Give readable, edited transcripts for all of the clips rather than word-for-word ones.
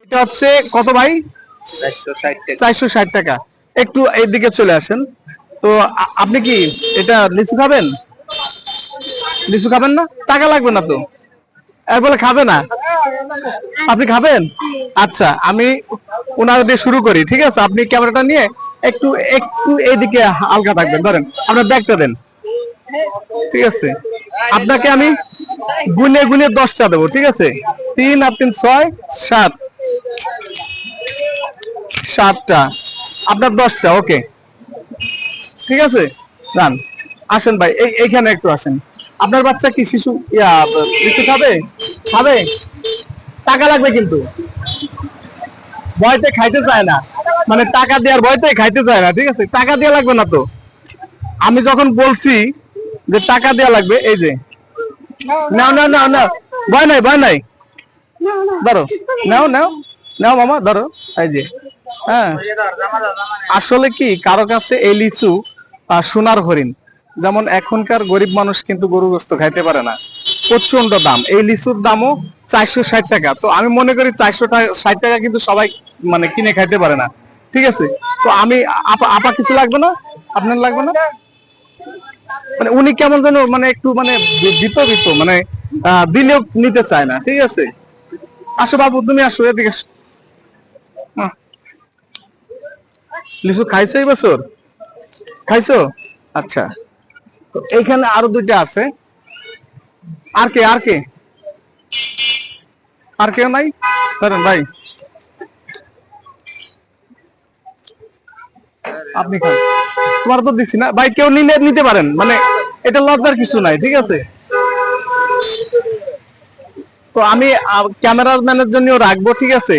এটা হচ্ছে কত ভাই? 460 টাকা। একটু এইদিকে চলে আসেন তো। আপনি কি এটা লিচু খাবেন? লিচু খাবেন না? টাকা লাগবে না তো? বলে খাবে না? আপনি খাবেন? আচ্ছা, আমি ওনার দিয়ে শুরু করি, ঠিক আছে? আপনি ক্যামেরাটা নিয়ে একটু একটু এইদিকে হালকা থাকবেন, ধরেন আপনার ব্যাগটা দেন, ঠিক আছে? আপনাকে আমি গুনে গুনে 10টা দেবো, ঠিক আছে? 3 আর 3 6 7, 7টা আপনার 10টা। ওকে, ঠিক আছে, যান। আসেন ভাই, এইখানে একটু আসেন। আপনার বাচ্চা কি শিশু লিচু খাবে? খাবে? টাকা লাগবে কিন্তু, ভয়তে খাইতে চায় না, মানে টাকা দেওয়ার ভয়তে খাইতে চায় না, ঠিক আছে? টাকা দেওয়া লাগবে না তো। আমি যখন বলছি যে টাকা দেওয়া লাগবে, এই যে নাও নাও নাও নাও, ভয় নাই ভয় নাই, ধরো, নাও নাও নাও মামা, ধরো, এই যে। হ্যাঁ, আসলে কি কারো কাছে এই লিচু সোনার হরিণ। যেমন এখনকার গরিব মানুষ কিন্তু গরু গোস্ত খাইতে পারে না, প্রচন্ড দাম। এই লিচুর দামও 460 টাকা। তো আমি মনে করি 460 টাকা কিন্তু সবাই মানে কিনে খাইতে পারে না, ঠিক আছে? তো আমি আপা কিছু লাগবে না? আপনার লাগবে না? মানে উনি কেমন যেন মানে একটু মানে দিত দিত মানে দিলেও নিতে চায় না, ঠিক আছে? আসো বাবু, তুমি আসো, এদিকে আসো। লিচু খাইছো এই বছর? খাইছো? আচ্ছা, তো এইখানে আরো দুইটা আছে। আর কে আর কে আর কেউ নাই? ধরেন ভাই, আপনি খান। তোমার তো দিচ্ছি না ভাই, কেউ নিলে নিতে পারেন, মানে এটা লজ্জার কিছু নাই, ঠিক আছে? তো আমি ক্যামেরাম্যানের জন্য রাখবো, ঠিক আছে?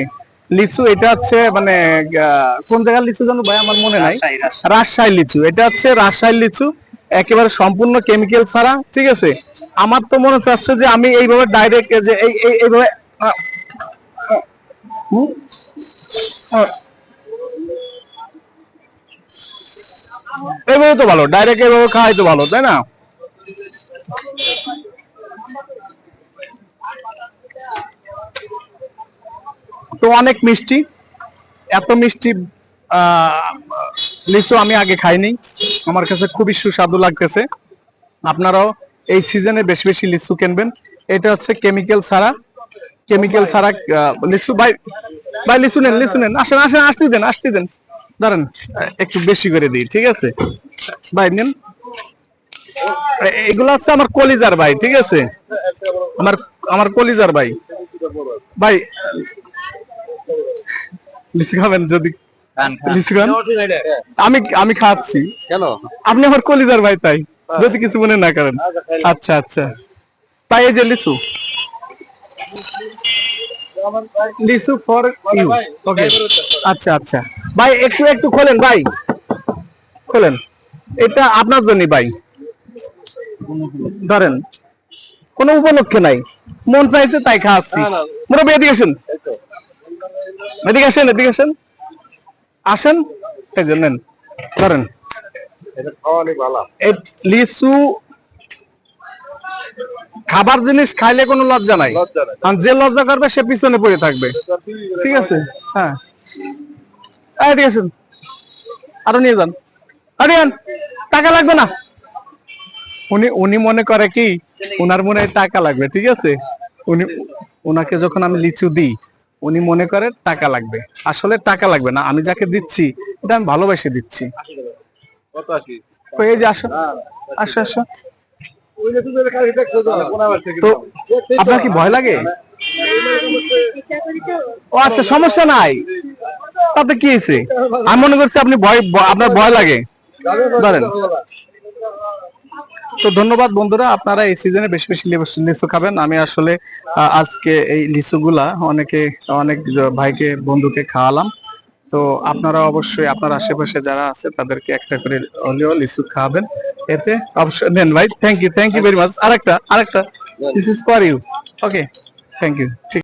লিচু এটা হচ্ছে মানে কোন জায়গার লিচু জানো ভাই, আমার মনে নাই। রাজশাহী লিচু, এটা হচ্ছে রাজশাহী লিচু, একেবারে সম্পূর্ণ কেমিক্যাল ছাড়া, ঠিক আছে? আমার তো মনে চাচ্ছে যে আমি এইভাবে ডাইরেক্ট যে এইভাবে হুম, এইভাবে তো ভালো, ডাইরেক্ট এইভাবে খাওয়াই তো ভালো, তাই না? তো অনেক মিষ্টি, এত মিষ্টি আহ লিচু আমি আগে খাইনি, আমার কাছে খুবই সুস্বাদু লাগতেছে। আপনারাও এই সিজনে বেশি বেশি লিচু কিনবেন। এটা হচ্ছে কেমিক্যাল ছাড়া, কেমিক্যাল ছাড়া লিচু। ভাই ভাই, লিচু নেন, লিচু নেন, আসেন আসেন, আসতে দেন, দাঁড়ান, একটু বেশি করে দিই, ঠিক আছে? ভাই নেন, এগুলো হচ্ছে আমার কলিজার ভাই, ঠিক আছে? আমার আমার কলিজার ভাই। ভাই লিচু খাবেন? যদি লিচু খান, আমি আমি খাচ্ছি কেন? আপনি আমার কলিজার ভাই, তাই যদি কিছু মনে না করেন। আচ্ছা আচ্ছা, তাই এই যে লিচু, লিচু ফর ইউ। ওকে, আচ্ছা আচ্ছা ভাই, একটু একটু খোলেন ভাই, খোলেন, এটা আপনার জন্য ভাই, ধরেন, কোনো উপলক্ষে নাই, মন চাইছে তাই খাচ্ছি। মোরা এদিকে আসেন, এদিকে আসেন, এদিকে আসেন, আসেন, এই যে নেন, ধরেন। লিচু খাবার জিনিস, খাইলে কোনো লজ্জা নাই, আর যে লজ্জা করবে সে পিছনে পড়ে থাকবে, ঠিক আছে? হ্যাঁ, এদিকে আসেন, আরো নিয়ে যান, আরে আন, টাকা লাগবে না। উনি উনি মনে করে কি, উনার মনে হয় টাকা লাগবে, ঠিক আছে? উনি, উনাকে যখন আমি লিচু দিই, উনি মনে করে টাকা লাগবে। আসলে টাকা লাগবে না, আমি যাকে দিচ্ছি এটা আমি ভালোবেসে দিচ্ছি। এই যে আসো, আসো আসো। তো আপনার কি ভয় লাগে? ও আচ্ছা, সমস্যা নাই, তাতে কি হয়েছে? আমি মনে করছি আপনি ভয়, আপনার ভয় লাগে, ধরেন। তো ধন্যবাদ বন্ধুরা, আপনারা এই সিজনে বেশি বেশি লিচু খাবেন। আমি আসলে আজকে এই লিচুগুলা অনেক ভাইকে বন্ধুকে খাওয়ালাম। তো আপনারা অবশ্যই আপনার আশেপাশে যারা আছে তাদেরকে একটা করে হলেও লিচু খাওয়াবেন, এতে অবশ্যই। নেন ভাই, থ্যাংক ইউ ভেরি মাচ। আরেকটা, this is for you. Okay, thank you.